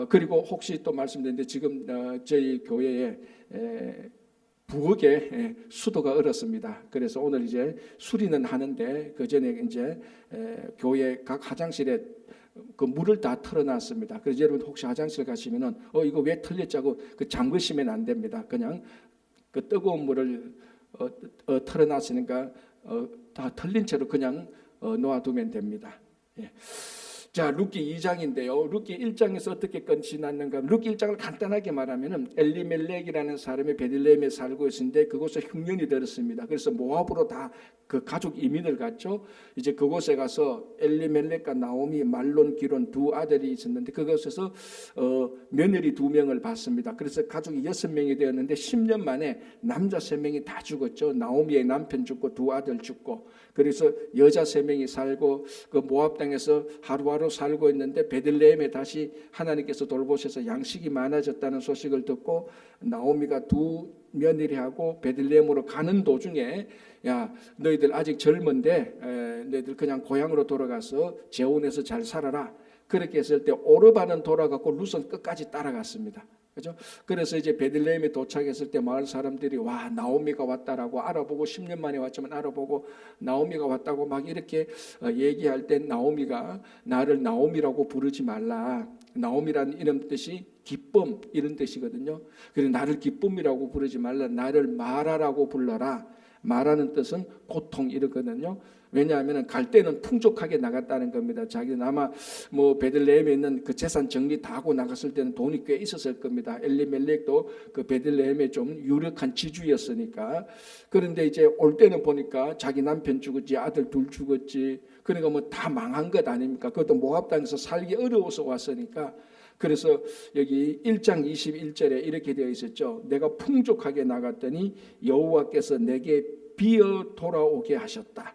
그리고 혹시 또 말씀드렸는데 지금 저희 교회에 부엌에 수도가 얼었습니다. 그래서 오늘 이제 수리는 하는데 그 전에 이제 교회 각 화장실에 그 물을 다 털어놨습니다. 그래서 여러분 혹시 화장실 가시면은 이거 왜 털렸자고 그 잠그시면 안 됩니다. 그냥 그 뜨거운 물을 털어놨으니까 다 털린 채로 그냥 놓아두면 됩니다. 예. 자, 룻기 2장인데요. 룻기 1장에서 어떻게 끝이 났는가? 룻기 1장을 간단하게 말하면은 엘리멜렉이라는 사람이 베들레헴에 살고 있었는데 그곳에 흉년이 들었습니다. 그래서 모압으로 다 그 가족 이민을 갔죠. 이제 그곳에 가서 엘리멜렉과 나오미, 말론, 기론 두 아들이 있었는데 그곳에서 며느리 2명을 받습니다. 그래서 가족이 6명이 되었는데 10년 만에 남자 3명이 다 죽었죠. 나오미의 남편 죽고 두 아들 죽고, 그래서 여자 3명이 살고 그 모압 땅에서 하루하루 살고 있는데 베들레헴에 다시 하나님께서 돌보셔서 양식이 많아졌다는 소식을 듣고 나오미가 두 며느리하고 베들레헴으로 가는 도중에 야, 너희들 아직 젊은데 너희들 그냥 고향으로 돌아가서 재혼해서 잘 살아라. 그렇게 했을 때 오르바는 돌아갔고 룻은 끝까지 따라갔습니다. 그죠? 그래서 이제 베들레헴에 도착했을 때 마을 사람들이 와, 나오미가 왔다라고 알아보고 10년 만에 왔지만 알아보고 나오미가 왔다고 막 이렇게 얘기할 때 나오미가 나를 나오미라고 부르지 말라. 나오미라는 이름 뜻이 기쁨 이런 뜻이거든요. 그래서 나를 기쁨이라고 부르지 말라. 나를 마라라고 불러라. 마라는 뜻은 고통 이러거든요. 왜냐하면 갈 때는 풍족하게 나갔다는 겁니다. 자기는 아마 뭐 베들레헴에 있는 그 재산 정리 다 하고 나갔을 때는 돈이 꽤 있었을 겁니다. 엘리멜렉도 그 베들레헴에 좀 유력한 지주였으니까. 그런데 이제 올 때는 보니까 자기 남편 죽었지, 아들 둘 죽었지. 그러니까 뭐 다 망한 것 아닙니까? 그것도 모압 땅에서 살기 어려워서 왔으니까. 그래서 여기 1장 21절에 이렇게 되어 있었죠. 내가 풍족하게 나갔더니 여호와께서 내게 비어 돌아오게 하셨다.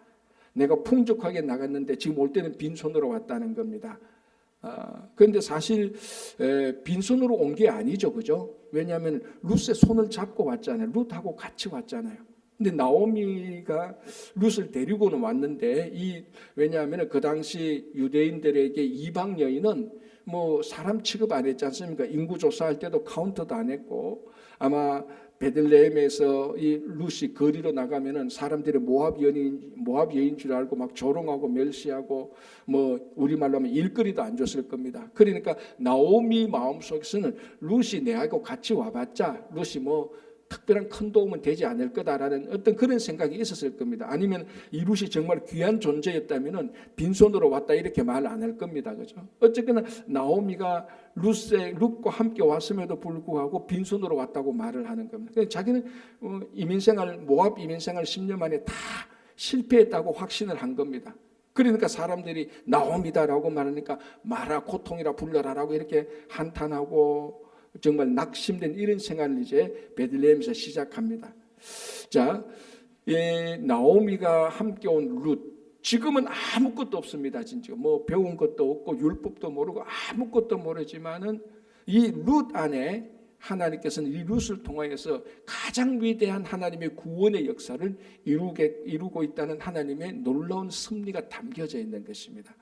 내가 풍족하게 나갔는데 지금 올 때는 빈손으로 왔다는 겁니다. 그런데 사실 빈손으로 온 게 아니죠, 그죠? 왜냐하면 룻의 손을 잡고 왔잖아요. 룻하고 같이 왔잖아요. 근데 나오미가 룻을 데리고는 왔는데 왜냐하면 그 당시 유대인들에게 이방 여인은 뭐 사람 취급 안 했지 않습니까? 인구 조사할 때도 카운트도 안 했고, 아마 베들레헴에서 이 룻이 거리로 나가면은 사람들이 모압 여인 줄 알고 막 조롱하고 멸시하고 뭐 우리말로 하면 일거리도 안 줬을 겁니다. 그러니까 나오미 마음속에서는 룻이 내하고 같이 와봤자 룻이 뭐 특별한 큰 도움은 되지 않을 거다라는 어떤 그런 생각이 있었을 겁니다. 아니면 이 룻이 정말 귀한 존재였다면은 빈손으로 왔다 이렇게 말 안 할 겁니다. 그죠? 어쨌거나 나오미가 룻과 함께 왔음에도 불구하고 빈손으로 왔다고 말을 하는 겁니다. 자기는 모압 이민생활 10년 만에 다 실패했다고 확신을 한 겁니다. 그러니까 사람들이 나오미다라고 말하니까 마라 고통이라 불러라라고 이렇게 한탄하고 정말 낙심된 이런 생활을 이제 베들레헴에서 시작합니다. 자, 나오미가 함께 온 룻, 지금은 아무것도 없습니다. 진짜 뭐 배운 것도 없고 율법도 모르고 아무것도 모르지만은 이 룻 안에 하나님께서는 이 룻을 통하여서 가장 위대한 하나님의 구원의 역사를 이루고 있다는 하나님의 놀라운 섭리가 담겨져 있는 것입니다.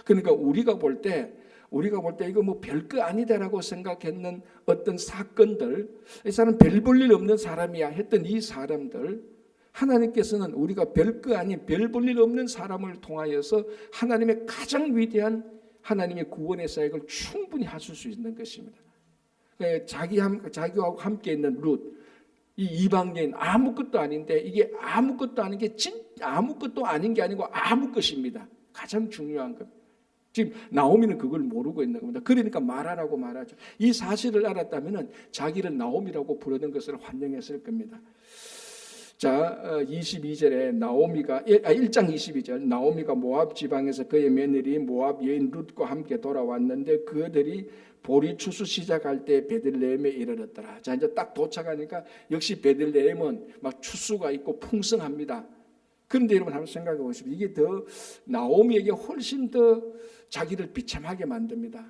그러니까 우리가 볼 때 이거 뭐 별거 아니다라고 생각했는 어떤 사건들, 이 사람 별 볼 일 없는 사람이야 했던 이 사람들, 하나님께서는 우리가 별거 아닌 별 볼 일 없는 사람을 통하여서 하나님의 가장 위대한 하나님의 구원의 사역을 충분히 하실 수 있는 것입니다. 자기와 함께 있는 룻, 이 이방인 아무것도 아닌데 이게 아무것도 아닌 게 아무것도 아닌 게 아니고 아무 것입니다. 가장 중요한 것. 지금 나오미는 그걸 모르고 있는 겁니다. 그러니까 말하라고 말하죠. 이 사실을 알았다면 자기를 나오미라고 부르는 것을 환영했을 겁니다. 자, 22절에 1장 22절 나오미가 모압 지방에서 그의 며느리 모압 여인 룻과 함께 돌아왔는데 그들이 보리 추수 시작할 때 베들레헴에 이르렀더라. 자, 이제 딱 도착하니까 역시 베들레헴은 막 추수가 있고 풍성합니다. 그런데 여러분 한번 생각해 보십시오. 이게 더 나오미에게 훨씬 더 자기를 비참하게 만듭니다.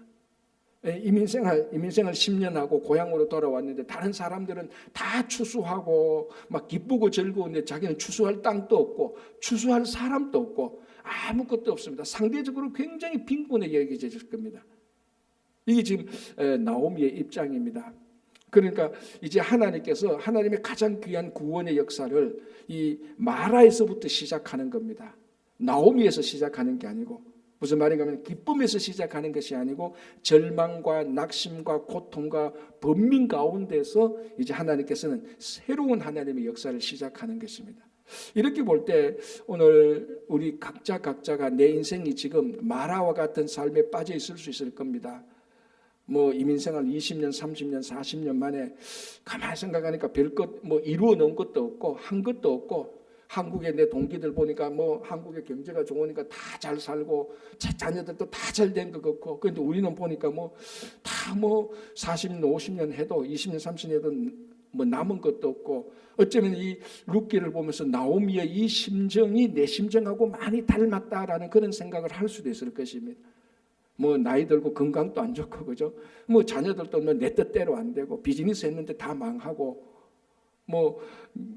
이민생활 10년 하고 고향으로 돌아왔는데 다른 사람들은 다 추수하고 막 기쁘고 즐거운데 자기는 추수할 땅도 없고 추수할 사람도 없고 아무것도 없습니다. 상대적으로 굉장히 빈곤하게 여겨질 겁니다. 이게 지금 나오미의 입장입니다. 그러니까 이제 하나님께서 하나님의 가장 귀한 구원의 역사를 이 마라에서부터 시작하는 겁니다. 나오미에서 시작하는 게 아니고, 무슨 말인가 하면 기쁨에서 시작하는 것이 아니고 절망과 낙심과 고통과 번민 가운데서 이제 하나님께서는 새로운 하나님의 역사를 시작하는 것입니다. 이렇게 볼 때 오늘 우리 각자가 내 인생이 지금 마라와 같은 삶에 빠져 있을 수 있을 겁니다. 뭐 이민생활 20년, 30년, 40년 만에 가만히 생각하니까 별것 뭐 이루어 놓은 것도 없고 한 것도 없고, 한국의 내 동기들 보니까 뭐 한국의 경제가 좋으니까 다 잘 살고 자녀들도 다 잘 된 것 같고, 그런데 우리는 보니까 뭐 다 뭐 40년, 50년 해도 20년, 30년 해도 뭐 남은 것도 없고, 어쩌면 이 룻기를 보면서 나오미의 이 심정이 내 심정하고 많이 닮았다라는 그런 생각을 할 수도 있을 것입니다. 뭐 나이 들고 건강도 안 좋고, 그죠? 뭐 자녀들도 뭐 내 뜻대로 안 되고, 비즈니스 했는데 다 망하고, 뭐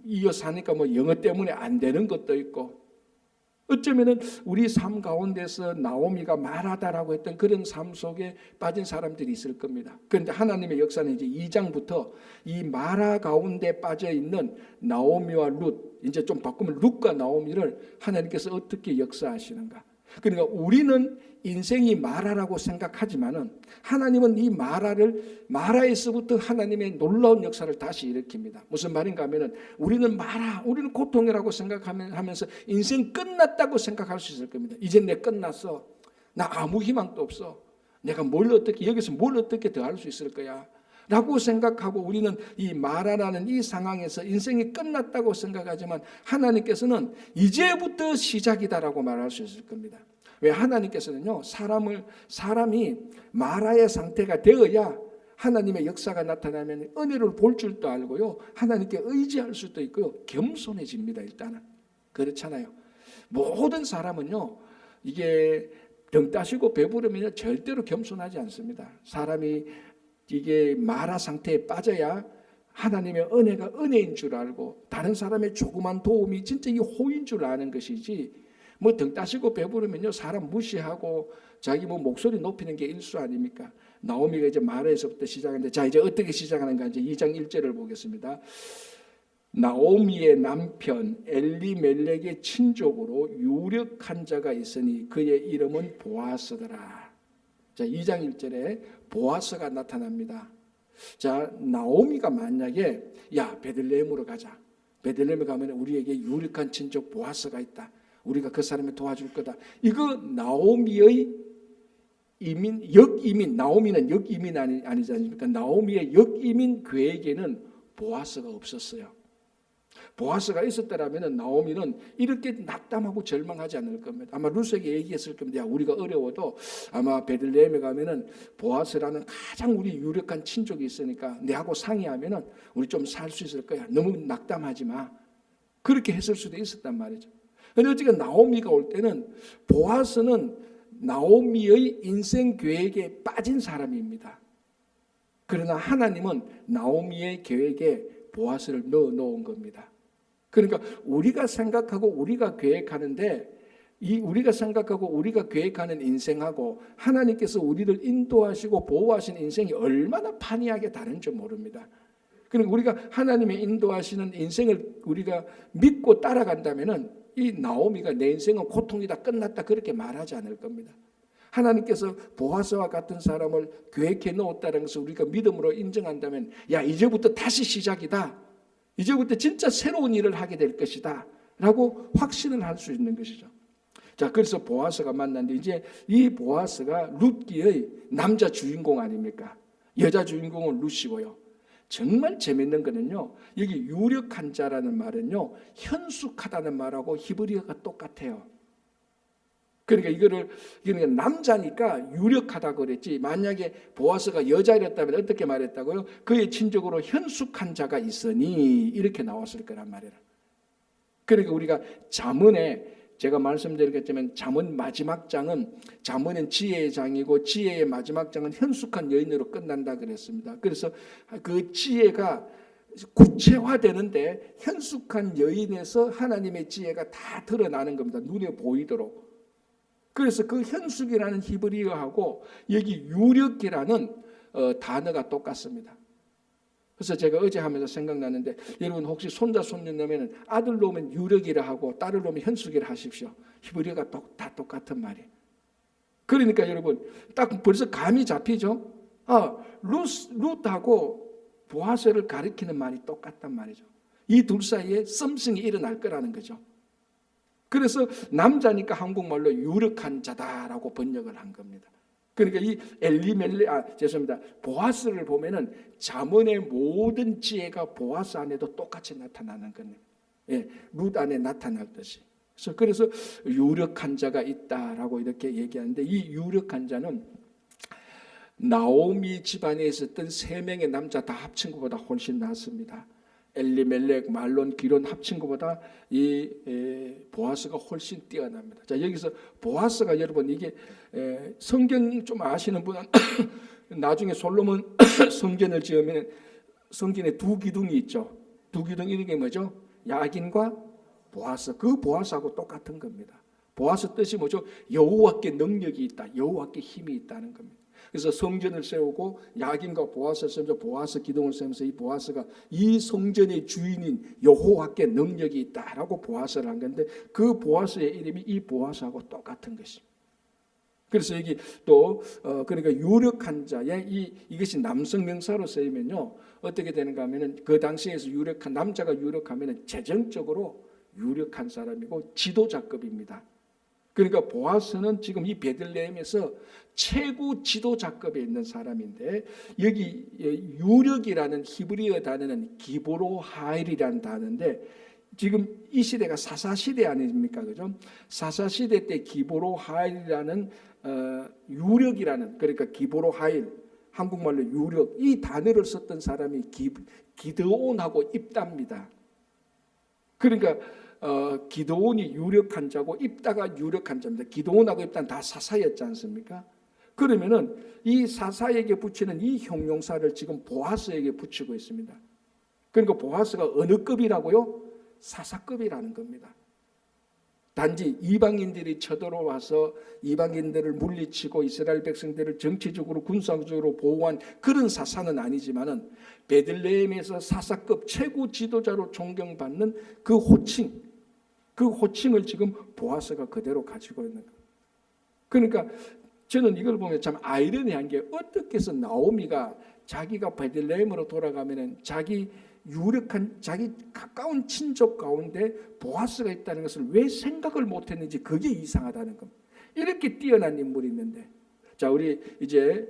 이어 사니까 뭐 영어 때문에 안 되는 것도 있고, 어쩌면은 우리 삶 가운데서 나오미가 말하다라고 했던 그런 삶 속에 빠진 사람들이 있을 겁니다. 그런데 하나님의 역사는 이제 2장부터 이 마라 가운데 빠져 있는 나오미와 룻, 이제 좀 바꾸면 룻과 나오미를 하나님께서 어떻게 역사하시는가. 그러니까 우리는 인생이 마라라고 생각하지만은 하나님은 이 마라에서부터 하나님의 놀라운 역사를 다시 일으킵니다. 무슨 말인가 하면은 우리는 우리는 고통이라고 생각하면서 인생 끝났다고 생각할 수 있을 겁니다. 이제 내 끝났어. 나 아무 희망도 없어. 내가 여기서 뭘 어떻게 더 할 수 있을 거야 라고 생각하고, 우리는 이 마라라는 이 상황에서 인생이 끝났다고 생각하지만 하나님께서는 이제부터 시작이다라고 말할 수 있을 겁니다. 왜? 하나님께서는요, 사람이 마라의 상태가 되어야 하나님의 역사가 나타나면 은혜를 볼 줄도 알고요, 하나님께 의지할 수도 있고요, 겸손해집니다. 일단은 그렇잖아요. 모든 사람은요, 이게 등 따시고 배부르면 절대로 겸손하지 않습니다. 사람이 이게 마라 상태에 빠져야 하나님의 은혜가 은혜인 줄 알고, 다른 사람의 조그만 도움이 진짜 이 호인 줄 아는 것이지, 뭐 등 따시고 배부르면요 사람 무시하고 자기 뭐 목소리 높이는 게 일수 아닙니까? 나오미가 이제 마라에서부터 시작하는데, 자 이제 어떻게 시작하는가, 이제 2장 1절을 보겠습니다. 나오미의 남편 엘리멜렉의 친족으로 유력한 자가 있으니 그의 이름은 보아스더라. 자 2장 1절에 보아스가 나타납니다. 자 나오미가 만약에 야 베들레헴으로 가자, 베들레헴에 가면 우리에게 유력한 친족 보아스가 있다, 우리가 그 사람을 도와줄 거다, 이거 나오미의 역이민, 나오미는 역이민 아니지 않습니까? 나오미의 역이민 계획에는 보아스가 없었어요. 보아스가 있었더라면 나오미는 이렇게 낙담하고 절망하지 않을 겁니다. 아마 룻에게 얘기했을 겁니다. 야, 우리가 어려워도 아마 베들레헴에 가면은 보아스라는 가장 우리 유력한 친족이 있으니까 내하고 상의하면은 우리 좀 살 수 있을 거야. 너무 낙담하지 마. 그렇게 했을 수도 있었단 말이죠. 그런데 어쨌든 나오미가 올 때는 보아스는 나오미의 인생 계획에 빠진 사람입니다. 그러나 하나님은 나오미의 계획에 보아스를 넣어 놓은 겁니다. 그러니까 우리가 생각하고 우리가 계획하는데, 우리가 생각하고 우리가 계획하는 인생하고 하나님께서 우리를 인도하시고 보호하신 인생이 얼마나 판이하게 다른지 모릅니다. 그러니까 우리가 하나님의 인도하시는 인생을 우리가 믿고 따라간다면은 이 나오미가 내 인생은 고통이다, 끝났다 그렇게 말하지 않을 겁니다. 하나님께서 보아스와 같은 사람을 계획해 놓았다는 것을 우리가 믿음으로 인정한다면, 야 이제부터 다시 시작이다, 이제부터 진짜 새로운 일을 하게 될 것이다 라고 확신을 할 수 있는 것이죠. 자 그래서 보아스가 만났는데, 이제 이 보아스가 룻기의 남자 주인공 아닙니까? 여자 주인공은 룻이고요. 정말 재밌는 거는요, 여기 유력한 자라는 말은요 현숙하다는 말하고 히브리어가 똑같아요. 그러니까 이거는 남자니까 유력하다고 그랬지, 만약에 보아스가 여자였다면 어떻게 말했다고요? 그의 친족으로 현숙한 자가 있으니 이렇게 나왔을 거란 말이에요. 그러니까 우리가 잠언에 제가 말씀드렸겠지만 잠언 마지막 장은, 잠언은 지혜의 장이고 지혜의 마지막 장은 현숙한 여인으로 끝난다 그랬습니다. 그래서 그 지혜가 구체화되는데 현숙한 여인에서 하나님의 지혜가 다 드러나는 겁니다. 눈에 보이도록. 그래서 그 현숙이라는 히브리어하고 여기 유력이라는 단어가 똑같습니다. 그래서 제가 어제 하면서 생각나는데, 여러분 혹시 손자 손녀 넣으면 아들 놓으면 유력이라 하고 딸을 놓으면 현숙이라 하십시오. 히브리어가 다 똑같은 말이에요. 그러니까 여러분 딱 벌써 감이 잡히죠. 룻하고 보아스를 가리키는 말이 똑같단 말이죠. 이 둘 사이에 썸씽이 일어날 거라는 거죠. 그래서 남자니까 한국말로 유력한 자다라고 번역을 한 겁니다. 그러니까 이 죄송합니다. 보아스를 보면은 잠언의 모든 지혜가 보아스 안에도 똑같이 나타나는 겁니다. 예, 룻 안에 나타났듯이. 그래서 유력한 자가 있다라고 이렇게 얘기하는데, 이 유력한 자는 나오미 집안에 있었던 3명의 남자 다 합친 것보다 훨씬 낫습니다. 엘리멜렉, 말론, 기론 합친 것보다 이 보아스가 훨씬 뛰어납니다. 자, 여기서 보아스가 여러분 이게 성경 좀 아시는 분은 나중에 솔로몬 성전을 지으면 성전에 2기둥이 있죠. 2기둥 이런 게 뭐죠? 야긴과 보아스. 그 보아스하고 똑같은 겁니다. 보아스 뜻이 뭐죠? 여호와께 능력이 있다, 여호와께 힘이 있다는 겁니다. 그래서 성전을 세우고 야긴과 보아스를 세우면서 보아스 기둥을 세우면서 이 보아스가 이 성전의 주인인 여호와께 능력이 있다라고 보아스를 한 건데, 그 보아스의 이름이 이 보아스하고 똑같은 것입니다. 그래서 여기 또 그러니까 유력한 자의 이것이 남성 명사로 쓰이면요 어떻게 되는가 하면은, 그 당시에서 유력한 남자가 유력하면은 재정적으로 유력한 사람이고 지도자급입니다. 그러니까 보아스는 지금 이 베들레헴에서 최고 지도자급에 있는 사람인데, 여기 유력이라는 히브리어 단어는 기보로 하일이라는 단어인데, 지금 이 시대가 사사시대 아닙니까? 그죠? 사사시대 때 기보로 하일이라는 유력이라는, 그러니까 기보로 하일, 한국말로 유력, 이 단어를 썼던 사람이 기드온하고 입다입니다. 그러니까 기드온이 유력한 자고 입다가 유력한 자입니다. 기드온하고 입다는 다 사사였지 않습니까? 그러면은 이 사사에게 붙이는 이 형용사를 지금 보아스에게 붙이고 있습니다. 그러니까 보아스가 어느 급이라고요? 사사급이라는 겁니다. 단지 이방인들이 쳐들어와서 이방인들을 물리치고 이스라엘 백성들을 정치적으로 군사적으로 보호한 그런 사사는 아니지만은, 베들레헴에서 사사급 최고 지도자로 존경받는 그 호칭을 지금 보아스가 그대로 가지고 있는 거예요. 그러니까 저는 이걸 보면 참 아이러니한 게, 어떻게 해서 나오미가 자기가 베들레헴으로 돌아가면은 자기 유력한 자기 가까운 친족 가운데 보아스가 있다는 것을 왜 생각을 못했는지, 그게 이상하다는 겁니다. 이렇게 뛰어난 인물이 있는데, 자, 우리 이제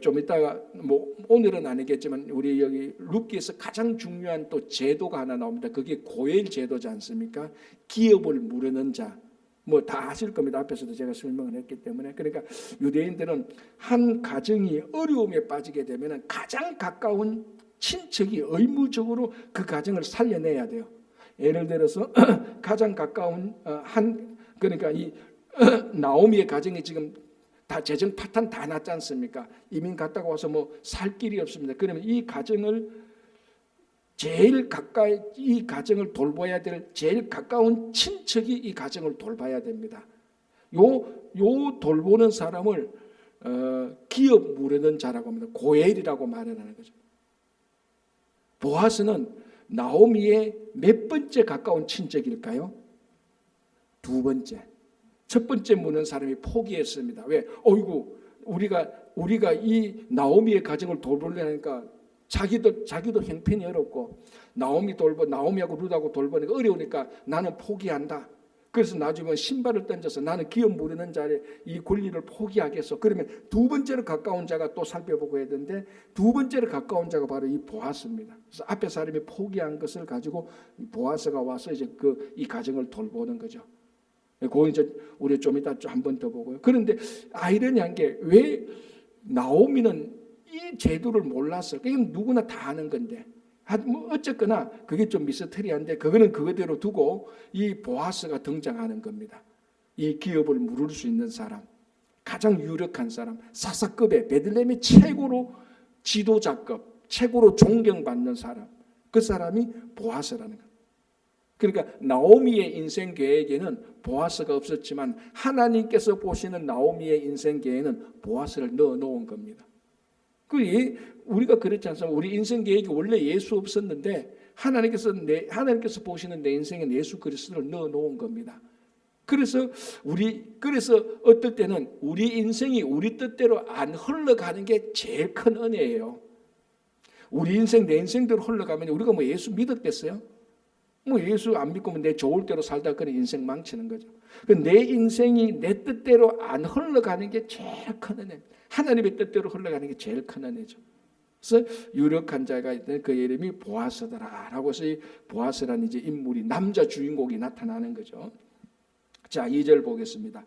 좀 이따가 뭐 오늘은 아니겠지만 우리 여기 룻기에서 가장 중요한 또 제도가 하나 나옵니다. 그게 고엘 제도지 않습니까? 기업을 무르는 자. 뭐 다 아실 겁니다. 앞에서도 제가 설명을 했기 때문에. 그러니까 유대인들은 한 가정이 어려움에 빠지게 되면 가장 가까운 친척이 의무적으로 그 가정을 살려내야 돼요. 예를 들어서 가장 가까운 그러니까 이 나오미의 가정이 지금 다 재정 파탄 다 났지 않습니까? 이민 갔다가 와서 뭐 살 길이 없습니다. 그러면 이 가정을 제일 가까이, 이 가정을 돌봐야 될 제일 가까운 친척이 이 가정을 돌봐야 됩니다. 요 돌보는 사람을 기업 무르는 자라고 합니다. 고엘이라고 말하는 거죠. 보아스는 나오미의 몇 번째 가까운 친척일까요? 2번째. 첫 번째 무는 사람이 포기했습니다. 왜? 어이구, 우리가 이 나오미의 가정을 돌보려니까 자기도 형편이 어렵고, 나오미하고 룻하고 돌보니까 어려우니까 나는 포기한다. 그래서 나중에 신발을 던져서 나는 기업 무르는 자의 이 권리를 포기하겠어. 그러면 2번째로 가까운 자가 또 살펴보고 해야 되는데, 2번째로 가까운 자가 바로 이 보아스입니다. 그래서 앞에 사람이 포기한 것을 가지고 보아스가 와서 이제 이 가정을 돌보는 거죠. 그거 이제 우리 좀 이따 한 번 더 보고요. 그런데 아이러니한 게, 왜 나오미는 이 제도를 몰랐어? 이건 누구나 다 아는 건데. 뭐 어쨌거나 그게 좀 미스터리한데, 그거는 그거대로 두고 이 보아스가 등장하는 겁니다. 이 기업을 무를 수 있는 사람, 가장 유력한 사람, 사사급의 베들레헴의 최고로 지도자급, 최고로 존경받는 사람, 그 사람이 보아스라는 겁니다. 그러니까 나오미의 인생 계획에는 보아스가 없었지만 하나님께서 보시는 나오미의 인생 계획에는 보아스를 넣어 놓은 겁니다. 우리가 그렇지 않습니까? 우리 인생 계획이 원래 예수 없었는데 하나님께서 보시는 내 인생에 예수 그리스도를 넣어 놓은 겁니다. 그래서 어떨 때는 우리 인생이 우리 뜻대로 안 흘러가는 게 제일 큰 은혜예요. 우리 인생 내 인생대로 흘러가면 우리가 뭐 예수 믿었겠어요? 뭐 예수 안 믿고 내 좋을 대로 살다 그런 인생 망치는 거죠. 내 인생이 내 뜻대로 안 흘러가는 게 제일 큰 은혜. 하나님의 뜻대로 흘러가는 게 제일 큰 은혜죠. 그래서 유력한 자가 있던 그 이름이 보아스더라라고 해서 이 보아스라는 이제 인물이 남자 주인공이 나타나는 거죠. 자, 2절 보겠습니다.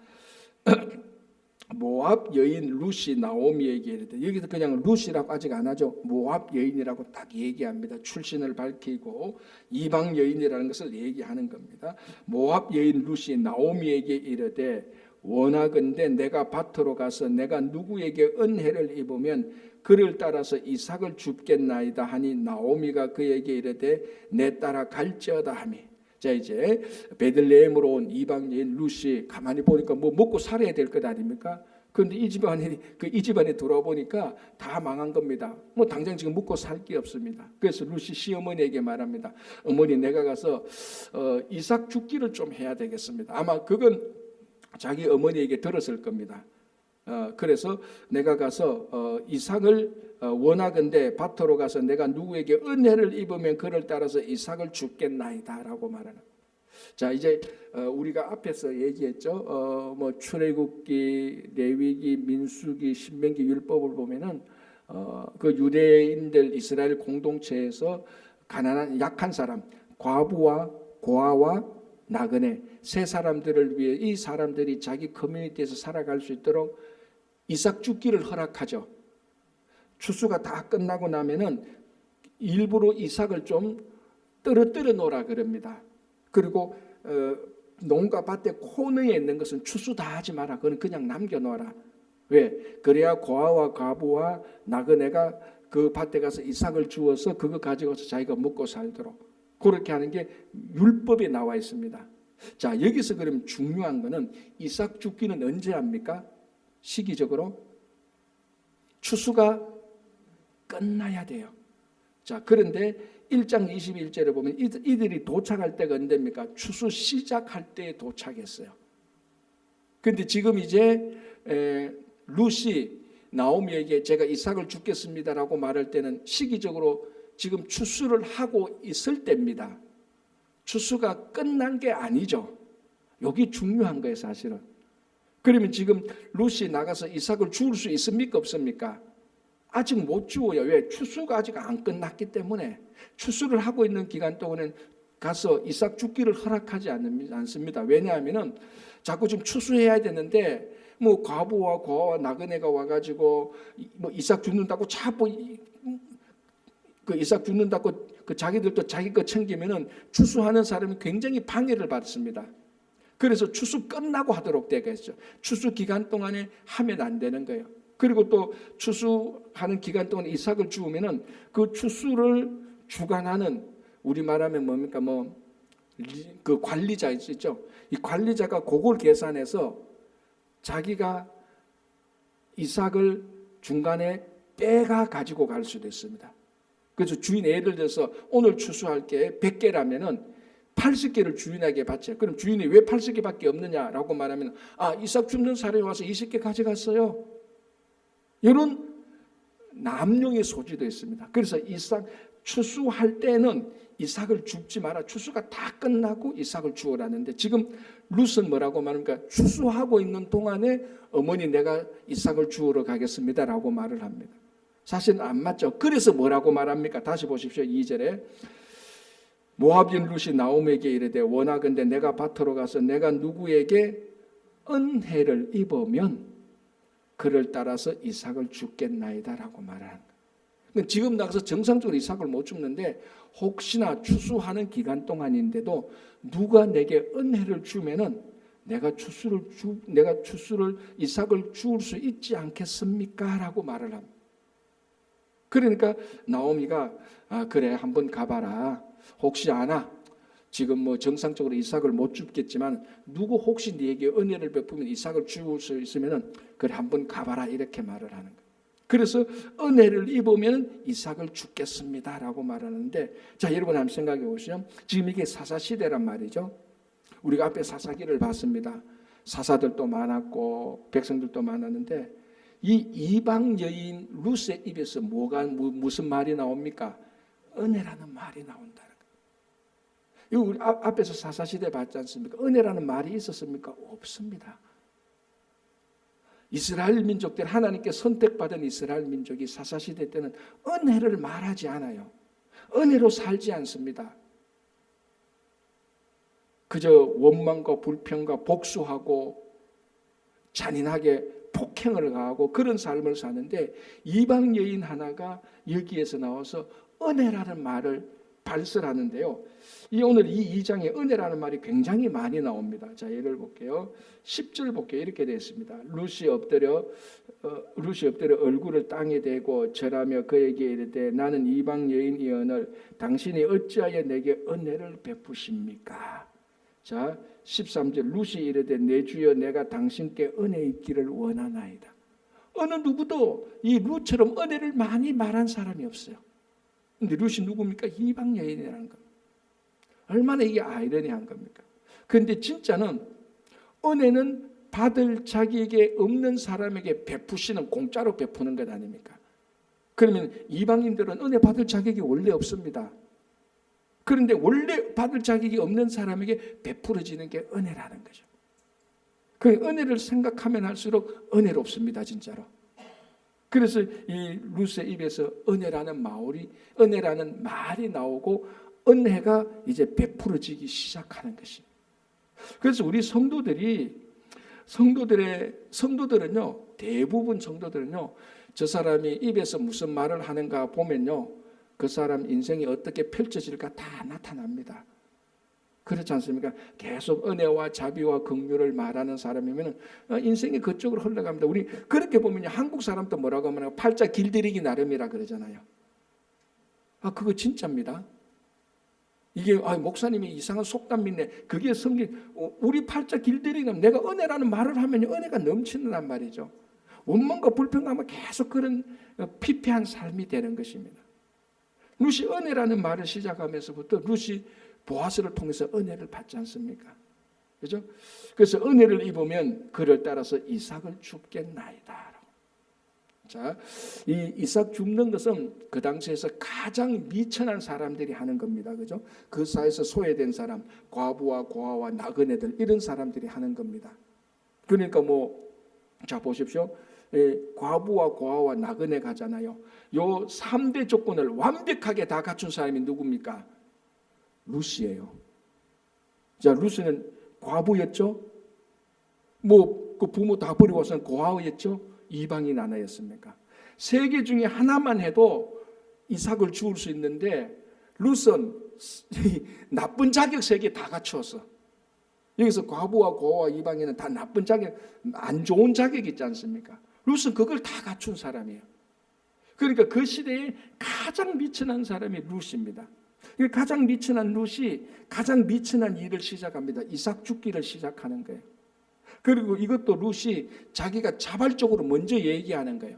모압 여인 루시 나오미에게 이르되, 여기서 그냥 루시라고 아직 안 하죠. 모압 여인이라고 딱 얘기합니다. 출신을 밝히고 이방 여인이라는 것을 얘기하는 겁니다. 모압 여인 루시 나오미에게 이르되, 원하건대 내가 밭으로 가서 내가 누구에게 은혜를 입으면 그를 따라서 이삭을 줍겠나이다 하니, 나오미가 그에게 이르되 내 따라 갈지어다 하미. 자, 이제 베들레헴으로 온 이방 여인 루시, 가만히 보니까 뭐 먹고 살아야 될 것 아닙니까? 그런데 이 집안에 들어와 보니까 다 망한 겁니다. 뭐 당장 지금 먹고 살 게 없습니다. 그래서 루시 시어머니에게 말합니다. 어머니, 내가 가서 이삭 죽기를 좀 해야 되겠습니다. 아마 그건 자기 어머니에게 들었을 겁니다. 그래서 내가 가서 이삭을 원하건대 밭으로 가서 내가 누구에게 은혜를 입으면 그를 따라서 이삭을 줍겠나이다 라고 말하는. 자, 이제 우리가 앞에서 얘기했죠. 뭐 출애굽기, 레위기, 민수기, 신명기, 율법을 보면은 그 유대인들 이스라엘 공동체에서 가난한 약한 사람, 과부와 고아와 나그네 세 사람들을 위해 이 사람들이 자기 커뮤니티에서 살아갈 수 있도록 이삭 죽기를 허락하죠. 추수가 다 끝나고 나면은 일부러 이삭을 좀 떨어뜨려 놓으라 그럽니다. 그리고 농가 밭에 코너에 있는 것은 추수 다 하지 마라. 그건 그냥 남겨 놓아라. 왜? 그래야 고아와 과부와 나그네가 그 밭에 가서 이삭을 주어서 그거 가지고서 자기가 먹고 살도록 그렇게 하는 게 율법에 나와 있습니다. 자, 여기서 그럼 중요한 거는 이삭 죽기는 언제 합니까? 시기적으로 추수가 끝나야 돼요. 자, 그런데 1장 21절에 보면 이들이 도착할 때가 언제입니까? 추수 시작할 때에 도착했어요. 그런데 지금 이제 루시 나오미에게 제가 이삭을 죽겠습니다라고 말할 때는 시기적으로 지금 추수를 하고 있을 때입니다. 추수가 끝난 게 아니죠. 여기 중요한 거예요, 사실은. 그러면 지금 루시 나가서 이삭을 주울 수 있습니까, 없습니까? 아직 못 주어요. 왜? 추수가 아직 안 끝났기 때문에. 추수를 하고 있는 기간 동안엔 가서 이삭 죽기를 허락하지 않습니다. 왜냐하면은 자꾸 지금 추수해야 되는데 뭐 과부와 고아와 나그네가 와가지고 뭐 이삭 죽는다고 자꾸 그 이삭 죽는다고 그 자기들도 자기 거 챙기면은 추수하는 사람이 굉장히 방해를 받습니다. 그래서 추수 끝나고 하도록 되겠죠. 추수 기간 동안에 하면 안 되는 거예요. 그리고 또 추수하는 기간 동안 이삭을 주우면은 그 추수를 주관하는, 우리 말하면 뭡니까? 그 관리자 있죠. 이 관리자가 그걸 계산해서 자기가 이삭을 중간에 빼가 가지고 갈 수도 있습니다. 그래서 주인, 예를 들어서 오늘 추수할 게 100개라면은 80개를 주인에게 바쳐요. 그럼 주인이 왜 80개밖에 없느냐라고 말하면, 이삭 줍는 사람이 와서 20개 가져갔어요. 이런 남용의 소지도 있습니다. 그래서 이삭 추수할 때는 이삭을 줍지 마라. 추수가 다 끝나고 이삭을 주어라는데, 지금 룻은 뭐라고 말합니까? 추수하고 있는 동안에 어머니, 내가 이삭을 주우러 가겠습니다라고 말을 합니다. 사실은 안 맞죠. 그래서 뭐라고 말합니까? 다시 보십시오. 2절에 모압인 룻이 나오미에게 이르되, 원하건대 내가 밭으로 가서 내가 누구에게 은혜를 입으면 그를 따라서 이삭을 죽겠나이다라고 말하는 거예요. 지금 나가서 정상적으로 이삭을 못 죽는데 혹시나 추수하는 기간 동안인데도 누가 내게 은혜를 주면은 내가 추수를 이삭을 주울 수 있지 않겠습니까?라고 말을 합니다. 그러니까 나오미가 그래, 한번 가봐라. 혹시 아나 지금 뭐 정상적으로 이삭을 못 줍겠지만 누구 혹시 네게 은혜를 베푸면 이삭을 줄 수 있으면은 그래 한번 가봐라 이렇게 말을 하는 거예요. 그래서 은혜를 입으면 이삭을 주겠습니다라고 말하는데, 자 여러분 한번 생각해 보시죠. 지금 이게 사사시대란 말이죠. 우리가 앞에 사사기를 봤습니다. 사사들도 많았고 백성들도 많았는데 이 이방 여인 룻의 입에서 무슨 말이 나옵니까? 은혜라는 말이 나온다는 거예요. 이거 우리 앞에서 사사시대 봤지 않습니까? 은혜라는 말이 있었습니까? 없습니다. 이스라엘 민족들, 하나님께 선택받은 이스라엘 민족이 사사시대 때는 은혜를 말하지 않아요. 은혜로 살지 않습니다. 그저 원망과 불평과 복수하고 잔인하게 폭행을 가하고 그런 삶을 사는데, 이방 여인 하나가 여기에서 나와서 은혜라는 말을 발설하는데요. 오늘 이 2장에 은혜라는 말이 굉장히 많이 나옵니다. 자, 예를 볼게요. 10절 볼게요. 이렇게 되어 있습니다. 룻이 엎드려 얼굴을 땅에 대고 절하며 그에게 이르되 나는 이방 여인이언을 당신이 어찌하여 내게 은혜를 베푸십니까? 자, 13절 룻이 이르되 내 주여 내가 당신께 은혜 있기를 원하나이다. 어느 누구도 이 룻처럼 은혜를 많이 말한 사람이 없어요. 근데 룻이 누굽니까? 이방 여인이라는 겁니다. 얼마나 이게 아이러니한 겁니까? 그런데 진짜는 은혜는 받을 자격이 없는 사람에게 베푸시는, 공짜로 베푸는 것 아닙니까? 그러면 이방인들은 은혜 받을 자격이 원래 없습니다. 그런데 원래 받을 자격이 없는 사람에게 베풀어지는 게 은혜라는 거죠. 그 은혜를 생각하면 할수록 은혜롭습니다, 진짜로. 그래서 이 룻의 입에서 은혜라는 말이 나오고 은혜가 이제 베풀어지기 시작하는 것입니다. 그래서 우리 성도들은요, 대부분 성도들은요, 저 사람이 입에서 무슨 말을 하는가 보면요, 그 사람 인생이 어떻게 펼쳐질까 다 나타납니다. 그렇지 않습니까? 계속 은혜와 자비와 긍휼을 말하는 사람이면 인생이 그쪽으로 흘러갑니다. 우리 그렇게 보면 한국 사람도 뭐라고 하면 팔자 길들이기 나름이라 그러잖아요. 그거 진짜입니다. 이게 목사님이 이상한 속담 믿네. 그게 성경. 우리 팔자 길들이기 나름, 내가 은혜라는 말을 하면 은혜가 넘치는단 말이죠. 원망과 불평하면 계속 그런 피폐한 삶이 되는 것입니다. 룻이 은혜라는 말을 시작하면서부터 룻이 보아스를 통해서 은혜를 받지 않습니까? 그죠? 그래서 은혜를 입으면 그를 따라서 이삭을 줍겠나이다. 자, 이 이삭 줍는 것은 그 당시에서 가장 미천한 사람들이 하는 겁니다. 그죠? 그 사회에서 소외된 사람, 과부와 고아와 나그네들, 이런 사람들이 하는 겁니다. 그러니까 자 보십시오. 과부와 고아와 나그네가 하잖아요. 요 3대 조건을 완벽하게 다 갖춘 사람이 누굽니까? 룻이에요. 자, 룻은 과부였죠. 그 부모 다 버리고 와서는 고아였죠. 이방인 하나였습니까? 세 개 중에 하나만 해도 이삭을 주울 수 있는데 룻은 나쁜 자격 세 개 다 갖추었어. 여기서 과부와 고아와 이방인은 다 나쁜 자격, 안 좋은 자격이 있지 않습니까? 룻은 그걸 다 갖춘 사람이에요. 그러니까 그 시대에 가장 미천한 사람이 룻입니다. 가장 미천한 룻이 가장 미천한 일을 시작합니다. 이삭 죽기를 시작하는 거예요. 그리고 이것도 룻이 자기가 자발적으로 먼저 얘기하는 거예요.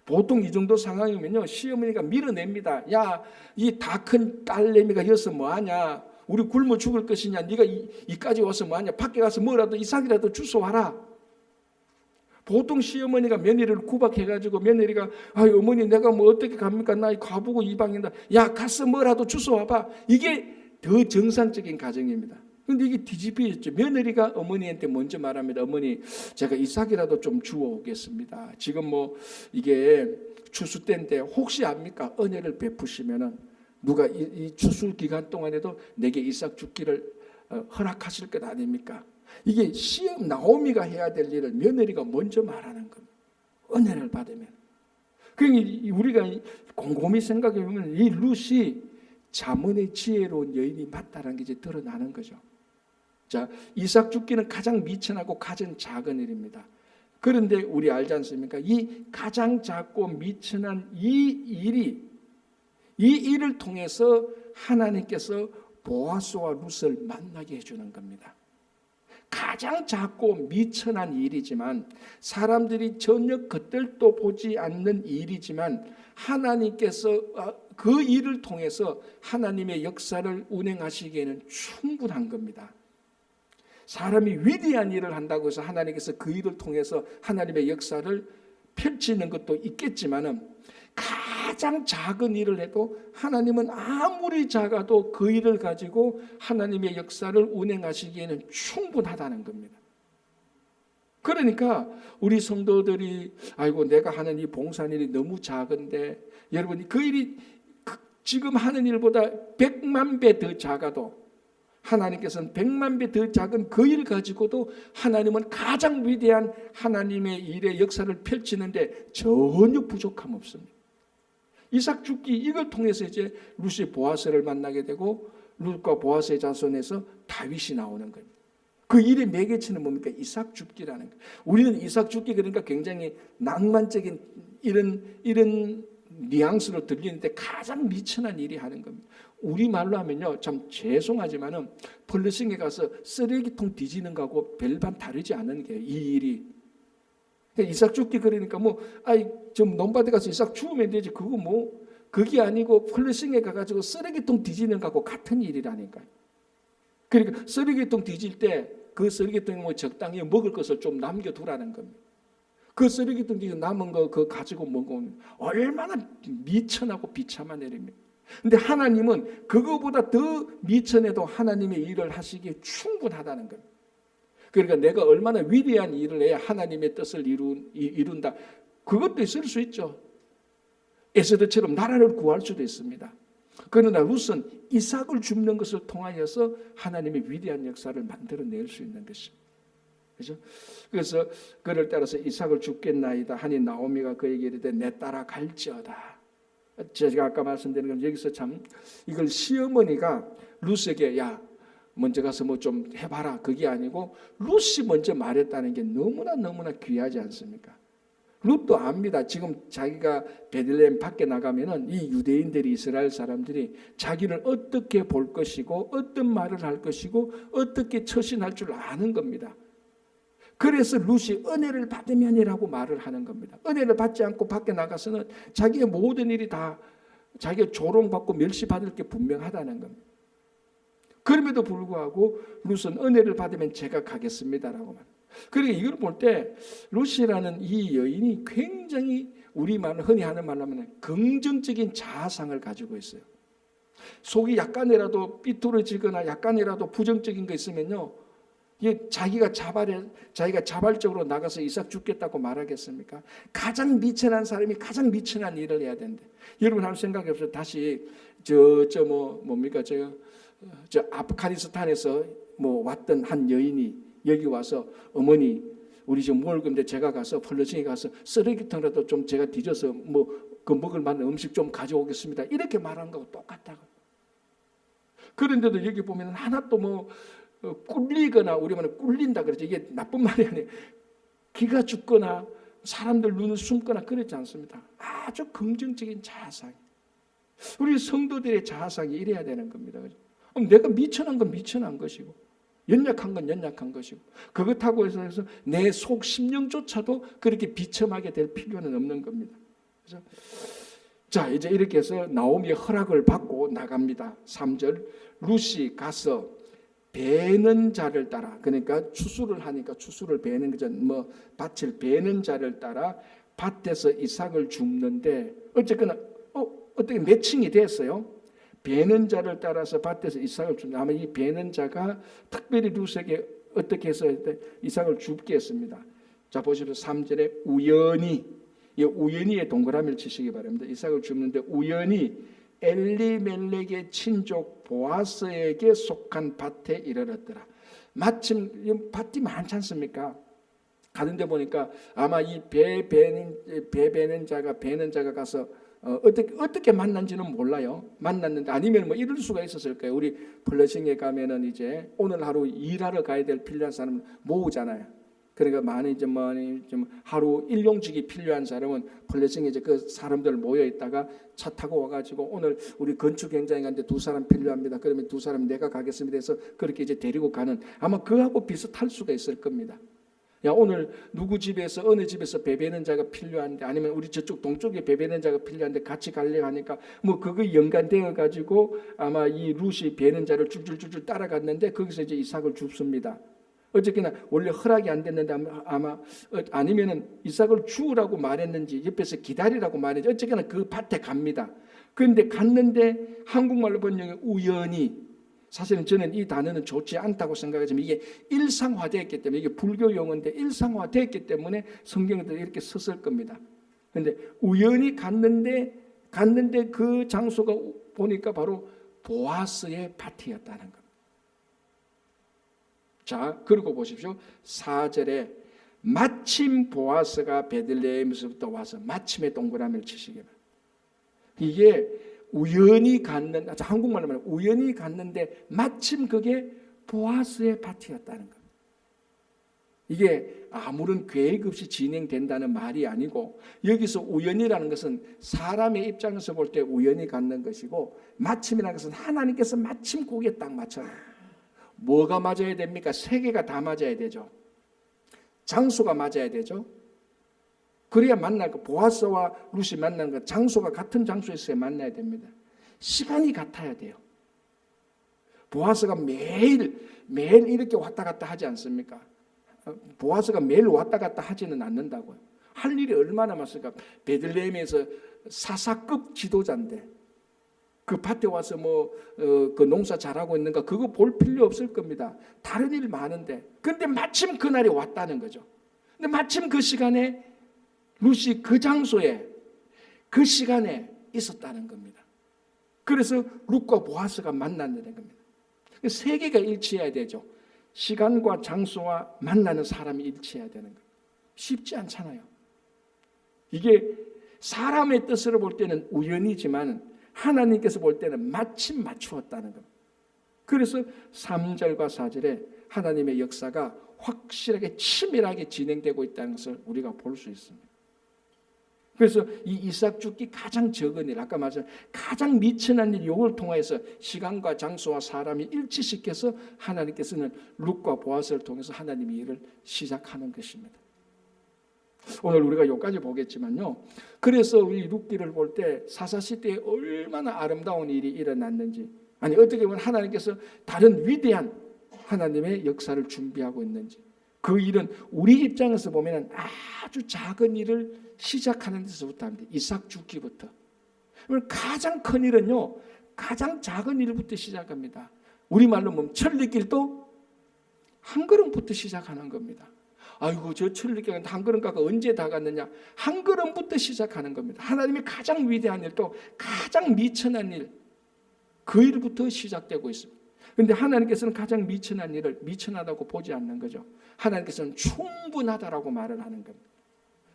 보통 이 정도 상황이면요, 시어머니가 밀어냅니다. 야, 이 다 큰 딸내미가 여기서 뭐하냐? 우리 굶어 죽을 것이냐? 네가 이까지 와서 뭐하냐? 밖에 가서 뭐라도 이삭이라도 주워와라. 보통 시어머니가 며느리를 구박해가지고 며느리가 어머니 내가 어떻게 갑니까? 나 과부고 이방인다. 야, 가서 뭐라도 주워와봐. 이게 더 정상적인 가정입니다. 그런데 이게 뒤집혀졌죠. 며느리가 어머니한테 먼저 말합니다. 어머니, 제가 이삭이라도 좀 주워오겠습니다. 지금 이게 추수 때인데 혹시 압니까? 은혜를 베푸시면은 누가 이 추수 기간 동안에도 내게 이삭 죽기를 허락하실 것 아닙니까? 이게 나오미가 해야 될 일을 며느리가 먼저 말하는 겁니다. 은혜를 받으면. 그러니까 우리가 곰곰이 생각해 보면 이 룻이 자문의 지혜로운 여인이 맞다는 게 이제 드러나는 거죠. 자, 이삭 죽기는 가장 미천하고 가장 작은 일입니다. 그런데 우리 알지 않습니까? 이 가장 작고 미천한 이 일을 통해서 하나님께서 보아스와 룻을 만나게 해주는 겁니다. 가장 작고 미천한 일이지만, 사람들이 전혀 겉들도 보지 않는 일이지만, 하나님께서 그 일을 통해서 하나님의 역사를 운행하시기에는 충분한 겁니다. 사람이 위대한 일을 한다고 해서 하나님께서 그 일을 통해서 하나님의 역사를 펼치는 것도 있겠지만은, 가장 작은 일을 해도 하나님은 아무리 작아도 그 일을 가지고 하나님의 역사를 운행하시기에는 충분하다는 겁니다. 그러니까 우리 성도들이 아이고 내가 하는 이 봉사일이 너무 작은데, 여러분 그 일이 지금 하는 일보다 100만 배 더 작아도, 하나님께서는 100만 배 더 작은 그 일 가지고도 하나님은 가장 위대한 하나님의 일의 역사를 펼치는데 전혀 부족함 없습니다. 이삭 죽기, 이걸 통해서 이제 룻이 보아스를 만나게 되고, 룻과 보아스의 자손에서 다윗이 나오는 거예요. 그 일의 매개체는 뭡니까? 이삭 죽기라는 거예요. 우리는 이삭 죽기 그러니까 굉장히 낭만적인 이런 뉘앙스로 들리는데, 가장 미천한 일이 하는 겁니다. 우리말로 하면요, 참 죄송하지만은 펄르싱에 가서 쓰레기통 뒤지는 거하고 별반 다르지 않은 게 이 일이. 이삭 죽기 그러니까 좀 논밭에 가서 이삭 죽으면 되지, 그거 그게 아니고 펄르싱에 가가지고 쓰레기통 뒤지는 거하고 같은 일이라니까요. 그러니까 쓰레기통 뒤질 때 그 쓰레기통에 적당히 먹을 것을 좀 남겨두라는 겁니다. 그 쓰레기통 뒤에 남은 거 그거 가지고 먹으면 얼마나 미천하고 비참한 일입니다. 근데 하나님은 그거보다 더 미천해도 하나님의 일을 하시기에 충분하다는 겁니다. 그러니까 내가 얼마나 위대한 일을 해야 하나님의 뜻을 이룬다, 그것도 있을 수 있죠. 에스더처럼 나라를 구할 수도 있습니다. 그러나 룻은 이삭을 줍는 것을 통하여서 하나님의 위대한 역사를 만들어낼 수 있는 것입니다. 그렇죠? 그래서 그를 따라서 이삭을 줍겠나이다 하니 나오미가 그에게 이르되 내 따라 갈지어다. 제가 아까 말씀드린 건 여기서 참 이걸 시어머니가 룻에게 야 먼저 가서 좀 해봐라, 그게 아니고 룻이 먼저 말했다는 게 너무나 귀하지 않습니까? 룻도 압니다. 지금 자기가 베들레헴 밖에 나가면은 이 유대인들이, 이스라엘 사람들이 자기를 어떻게 볼 것이고 어떤 말을 할 것이고 어떻게 처신할 줄 아는 겁니다. 그래서 룻이 은혜를 받으면이라고 말을 하는 겁니다. 은혜를 받지 않고 밖에 나가서는 자기의 모든 일이 다 자기가 조롱받고 멸시받을 게 분명하다는 겁니다. 그럼에도 불구하고 룻은 은혜를 받으면 제가 가겠습니다라고 말합니다. 그러니까 이걸 볼 때 룻이라는 이 여인이 굉장히 우리말 흔히 하는 말로 하면 긍정적인 자아상을 가지고 있어요. 속이 약간이라도 삐뚤어지거나 약간이라도 부정적인 거 있으면요, 자기가 자발적으로 나가서 이삭 죽겠다고 말하겠습니까? 가장 미천한 사람이 가장 미천한 일을 해야 되는데, 여러분 한번 생각해 보세요. 다시 저 아프가니스탄에서 왔던 한 여인이 여기 와서 어머니 우리 지금 먹을 건데 제가 가서 펄르싱에 가서 쓰레기통이라도 좀 제가 뒤져서 그 먹을 만한 음식 좀 가져오겠습니다, 이렇게 말하는 거하고 똑같다고. 그런데도 여기 보면 하나도 꿀리거나, 우리 말은 꿀린다 그러죠. 이게 나쁜 말이 아니에요. 기가 죽거나 사람들 눈을 숨거나 그렇지 않습니다. 아주 긍정적인 자아상. 우리 성도들의 자아상이 이래야 되는 겁니다. 내가 미천한 건 미천한 것이고 연약한 건 연약한 것이고, 그렇다고 해서 내 속 심령조차도 그렇게 비참하게 될 필요는 없는 겁니다. 그래서 자, 이제 이렇게 해서 나오미의 허락을 받고 나갑니다. 3절, 룻이 가서 베는 자를 따라, 그러니까 추수를 하니까 추수를 베는 거죠. 밭을 베는 자를 따라 밭에서 이삭을 줍는데, 어쨌거나 어떻게 매칭이 됐어요. 베는 자를 따라서 밭에서 이삭을 줍는데, 아마 이 베는 자가 특별히 룻에게 어떻게 해서 이삭을 줍게 했습니다. 자, 보십시오. 3절에 우연히, 이 우연히의 동그라미를 치시기 바랍니다. 이삭을 줍는데 우연히 엘리멜렉의 친족 보아스에게 속한 밭에 이르렀더라. 마침 밭이 많지 않습니까? 가는데 보니까 아마 이 베는 자가 가서 어떻게 만난지는 몰라요. 만났는데, 아니면 이럴 수가 있었을 거예요. 우리 플러싱에 가면은 이제 오늘 하루 일하러 가야 될 필요한 사람을 모으잖아요. 그러니까 많이 좀 하루 일용직이 필요한 사람은 플래싱에 이제 그 사람들 모여 있다가 차 타고 와가지고 오늘 우리 건축 현장인데 2사람 필요합니다. 그러면 2사람 내가 가겠습니다 해서 그렇게 이제 데리고 가는, 아마 그하고 비슷할 수가 있을 겁니다. 야, 오늘 누구 집에서 어느 집에서 배배는 자가 필요한데, 아니면 우리 저쪽 동쪽에 배배는 자가 필요한데 같이 가려고 하니까 뭐 그거 연관되어 가지고 아마 이 룻이 배는 자를 줄줄줄줄 따라갔는데 거기서 이제 이삭을 줍습니다. 어쨌거나 원래 허락이 안 됐는데 아마 아니면은 이삭을 주우라고 말했는지 옆에서 기다리라고 말했는지 어쨌거나 그 밭에 갑니다. 그런데 갔는데 한국말로 번역에 우연히, 사실은 저는 이 단어는 좋지 않다고 생각하지만 이게 일상화되었기 때문에, 이게 불교 용어인데 일상화되었기 때문에 성경에도 이렇게 썼을 겁니다. 그런데 우연히 갔는데 그 장소가 보니까 바로 보아스의 밭이었다는 겁니다. 자, 그리고 보십시오. 4절에 마침 보아스가 베들레헴에서부터 와서, 마침에 동그라미를 치시기 바랍니다. 이게 우연히 갔는, 한국말로 말하면 우연히 갔는데 마침 그게 보아스의 밭이었다는 겁니다. 이게 아무런 계획 없이 진행된다는 말이 아니고, 여기서 우연이라는 것은 사람의 입장에서 볼 때 우연히 갖는 것이고, 마침이라는 것은 하나님께서 마침 거기에 딱 맞춰요. 뭐가 맞아야 됩니까? 세 개가 다 맞아야 되죠. 장소가 맞아야 되죠. 그래야 만날 거, 보아스와 룻이 만나는 거, 장소가 같은 장소에서 만나야 됩니다. 시간이 같아야 돼요. 보아스가 매일 이렇게 왔다 갔다 하지 않습니까? 보아스가 매일 왔다 갔다 하지는 않는다고요. 할 일이 얼마나 많습니까? 베들레헴에서 사사급 지도자인데 그 밭에 와서 그 농사 잘하고 있는가 그거 볼 필요 없을 겁니다. 다른 일 많은데, 근데 마침 그날이 왔다는 거죠. 근데 마침 그 시간에 룻이 그 장소에 그 시간에 있었다는 겁니다. 그래서 룻과 보아스가 만난다는 겁니다. 세 개가 일치해야 되죠. 시간과 장소와 만나는 사람이 일치해야 되는 겁니다. 쉽지 않잖아요. 이게 사람의 뜻으로 볼 때는 우연이지만 하나님께서 볼 때는 마침 맞추었다는 겁니다. 그래서 3절과 4절에 하나님의 역사가 확실하게 치밀하게 진행되고 있다는 것을 우리가 볼 수 있습니다. 그래서 이 이삭 죽기 가장 적은 일, 아까 말씀 가장 미천한 일, 이걸 통해서 시간과 장소와 사람이 일치시켜서 하나님께서는 룻과 보아스를 통해서 하나님의 일을 시작하는 것입니다. 오늘 우리가 여기까지 보겠지만요. 그래서 우리 룻기를 볼 때 사사시대에 얼마나 아름다운 일이 일어났는지, 아니 어떻게 보면 하나님께서 다른 위대한 하나님의 역사를 준비하고 있는지, 그 일은 우리 입장에서 보면 아주 작은 일을 시작하는 데서부터 합니다. 이삭 죽기부터. 가장 큰 일은요, 가장 작은 일부터 시작합니다. 우리말로 보면 천리길도 한 걸음부터 시작하는 겁니다. 아이고, 저 천리길 한 걸음가가 언제 다 갔느냐. 한 걸음부터 시작하는 겁니다. 하나님의 가장 위대한 일도 가장 미천한 일, 그 일부터 시작되고 있습니다. 그런데 하나님께서는 가장 미천한 일을 미천하다고 보지 않는 거죠. 하나님께서는 충분하다라고 말을 하는 겁니다.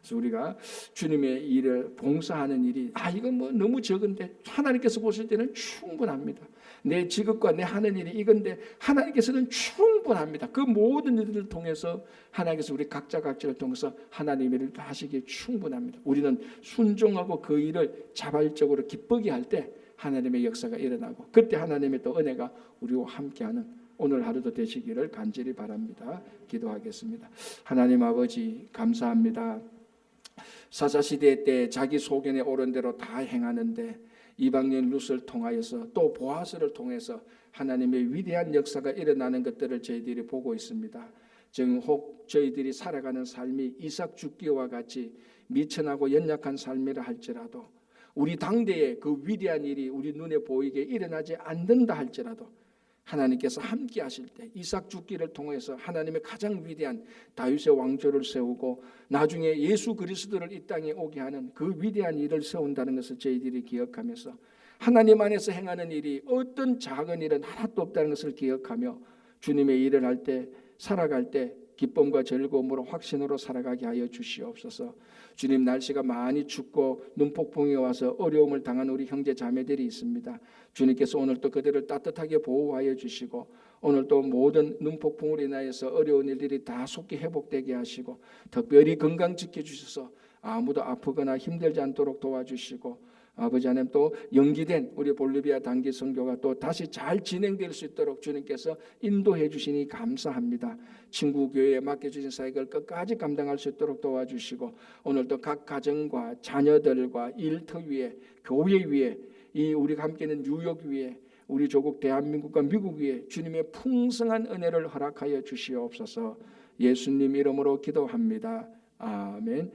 그래서 우리가 주님의 일을 봉사하는 일이 이건 너무 적은데 하나님께서 보실 때는 충분합니다. 내 직업과 내 하는 일이 이건데 하나님께서는 충분합니다. 그 모든 일들을 통해서 하나님께서 우리 각자를 통해서 하나님의 일을 하시기에 충분합니다. 우리는 순종하고 그 일을 자발적으로 기쁘게 할 때 하나님의 역사가 일어나고, 그때 하나님의 또 은혜가 우리와 함께하는 오늘 하루도 되시기를 간절히 바랍니다. 기도하겠습니다. 하나님 아버지, 감사합니다. 사사시대 때 자기 소견에 옳은 대로 다 행하는데 이방인 룻을 통하여서 또 보아스를 통해서 하나님의 위대한 역사가 일어나는 것들을 저희들이 보고 있습니다. 혹 저희들이 살아가는 삶이 이삭 죽기와 같이 미천하고 연약한 삶이라 할지라도, 우리 당대에 그 위대한 일이 우리 눈에 보이게 일어나지 않는다 할지라도 하나님께서 함께 하실 때 이삭 죽기를 통해서 하나님의 가장 위대한 다윗의 왕조를 세우고 나중에 예수 그리스도를 이 땅에 오게 하는 그 위대한 일을 세운다는 것을 저희들이 기억하면서 하나님 안에서 행하는 일이 어떤 작은 일은 하나도 없다는 것을 기억하며 주님의 일을 할 때, 살아갈 때 기쁨과 즐거움으로 확신으로 살아가게 하여 주시옵소서. 주님, 날씨가 많이 춥고 눈폭풍이 와서 어려움을 당한 우리 형제 자매들이 있습니다. 주님께서 오늘 또 그들을 따뜻하게 보호하여 주시고 오늘 또 모든 눈폭풍으로 인하여서 어려운 일들이 다 속히 회복되게 하시고 특별히 건강 지켜주셔서 아무도 아프거나 힘들지 않도록 도와주시고 아버지 하나님, 또 연기된 우리 볼리비아 단기 선교가 또 다시 잘 진행될 수 있도록 주님께서 인도해 주시니 감사합니다. 친구 교회에 맡겨주신 사역을 끝까지 감당할 수 있도록 도와주시고 오늘도 각 가정과 자녀들과 일터 위에, 교회 위에, 이 우리가 함께 있는 뉴욕 위에, 우리 조국 대한민국과 미국 위에 주님의 풍성한 은혜를 허락하여 주시옵소서. 예수님 이름으로 기도합니다. 아멘.